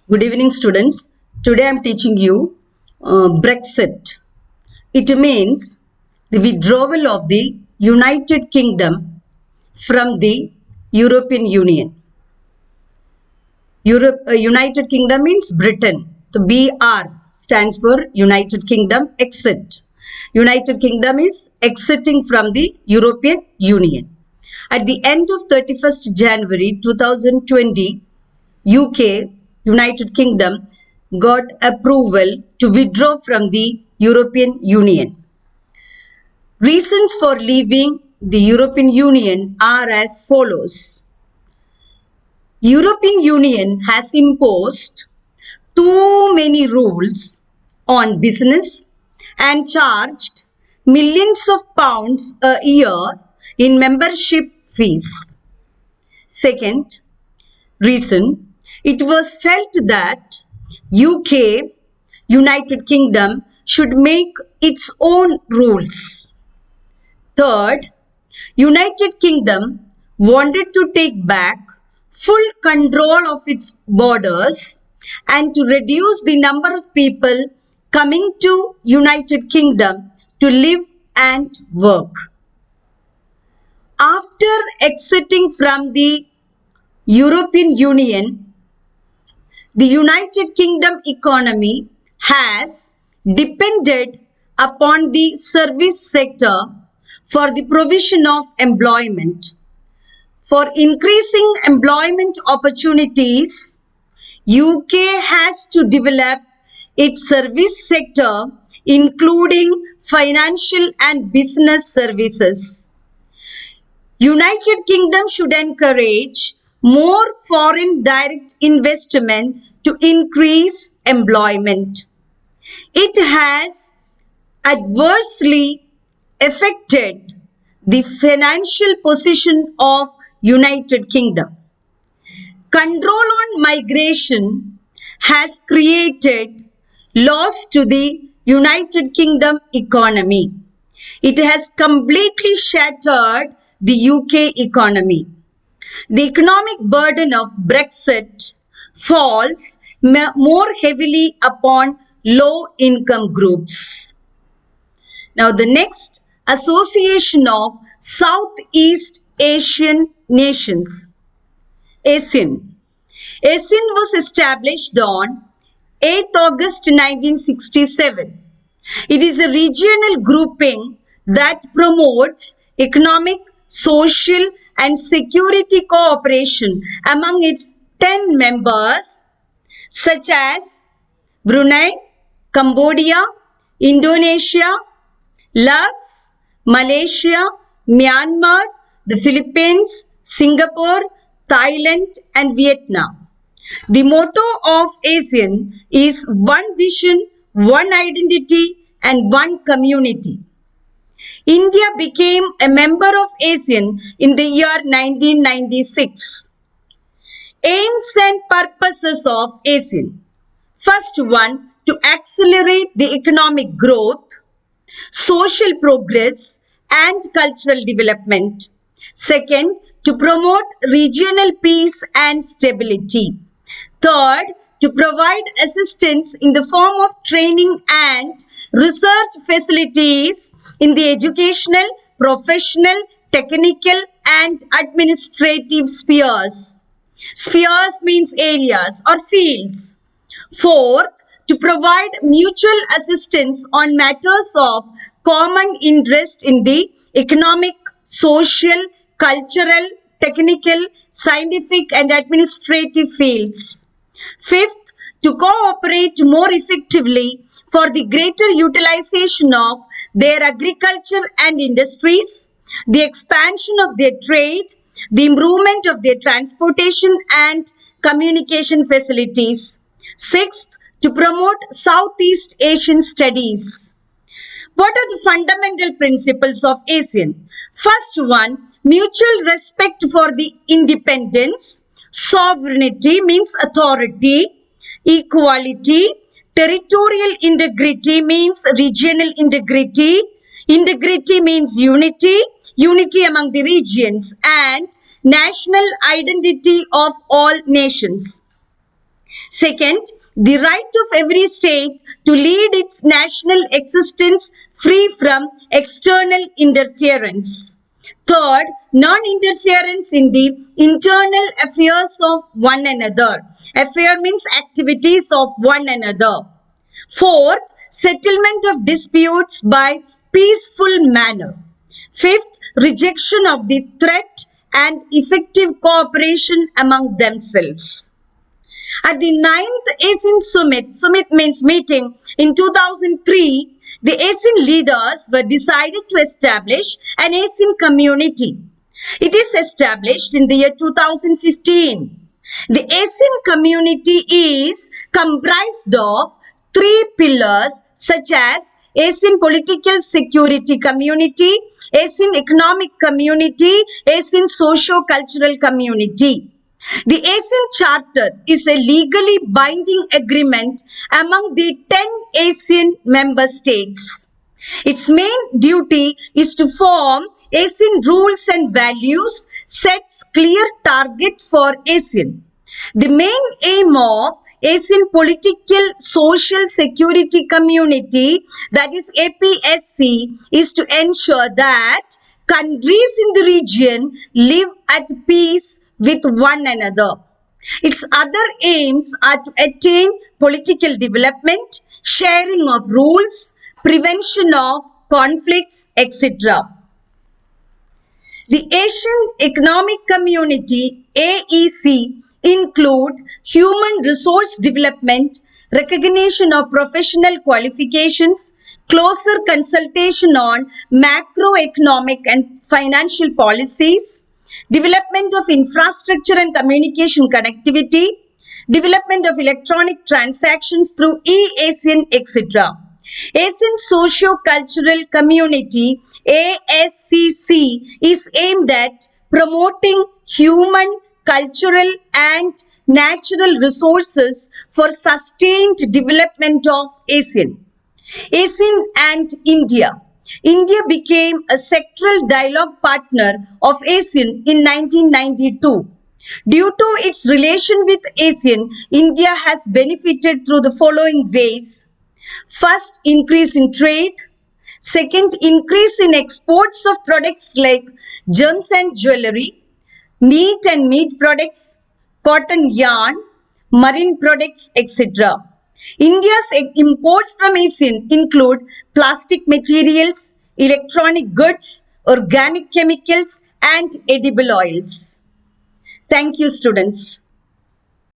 Good evening, students. Today I am teaching you Brexit. It means the withdrawal of the United Kingdom from the European Union. United Kingdom means Britain. The BR stands for United Kingdom exit. United Kingdom is exiting from the European Union. At the end of 31st January 2020, UK, United Kingdom, got approval to withdraw from the European Union. Reasons for leaving the European Union are as follows. European Union has imposed too many rules on business and charged millions of pounds a year in membership fees. Second reason, it was felt that UK, United Kingdom, should make its own rules. Third, United Kingdom wanted to take back full control of its borders and to reduce the number of people coming to United Kingdom to live and work. After exiting from the European Union, the United Kingdom economy has depended upon the service sector for the provision of employment. For increasing employment opportunities, UK has to develop its service sector, including financial and business services. United Kingdom should encourage more foreign direct investment to increase employment. It has adversely affected the financial position of United Kingdom. Control on migration has created loss to the United Kingdom economy. It has completely shattered the UK economy. The economic burden of Brexit falls more heavily upon low-income groups. Now, the next, Association of Southeast Asian Nations, ASEAN. ASEAN was established on 8th August 1967. It is a regional grouping that promotes economic, social, and security cooperation among its 10 members such as Brunei, Cambodia, Indonesia, Laos, Malaysia, Myanmar, the Philippines, Singapore, Thailand, and Vietnam. The motto of ASEAN is one vision, one identity, and one community. India became a member of ASEAN in the year 1996. Aims and purposes of ASEAN. First one, to accelerate the economic growth, social progress, and cultural development. Second, to promote regional peace and stability. Third, to provide assistance in the form of training and research facilities in the educational, professional, technical, and administrative spheres. Spheres means areas or fields. Fourth, to provide mutual assistance on matters of common interest in the economic, social, cultural, technical, scientific, and administrative fields. Fifth, to cooperate more effectively for the greater utilization of their agriculture and industries, the expansion of their trade, the improvement of their transportation and communication facilities. Sixth, to promote Southeast Asian studies. What are the fundamental principles of ASEAN? First one, mutual respect for the independence. Sovereignty means authority. Equality. Territorial integrity means regional integrity. Integrity means unity. Unity among the regions. And national identity of all nations. Second, the right of every state to lead its national existence free from external interference. Third, non-interference in the internal affairs of one another. Affair means activities of one another. Fourth, settlement of disputes by peaceful manner. Fifth, rejection of the threat and effective cooperation among themselves. At the 9th ASEAN Summit means meeting in 2003, the ASEAN leaders were decided to establish an ASEAN community. It is established in the year 2015. The ASEAN community is comprised of three pillars such as ASEAN Political Security Community, ASEAN Economic Community, ASEAN Socio-Cultural Community. The ASEAN Charter is a legally binding agreement among the 10 ASEAN member states. Its main duty is to form ASEAN rules and values, sets clear target for ASEAN. The main aim of ASEAN Political Social Security Community, that is APSC, is to ensure that countries in the region live at peace with one another. Its other aims are to attain political development, sharing of rules, prevention of conflicts, etc. The Asian Economic Community, AEC, include human resource development, recognition of professional qualifications, closer consultation on macroeconomic and financial policies, development of infrastructure and communication connectivity, development of electronic transactions through e-ASEAN, etc. ASEAN Socio-Cultural Community, ASCC, is aimed at promoting human, cultural and natural resources for sustained development of ASEAN. ASEAN and India. India became a sectoral dialogue partner of ASEAN in 1992. Due to its relation with ASEAN, India has benefited through the following ways. First, increase in trade. Second, increase in exports of products like gems and jewelry, meat and meat products, cotton yarn, marine products, etc. India's imports from ASEAN include plastic materials, electronic goods, organic chemicals, and edible oils. Thank you, students.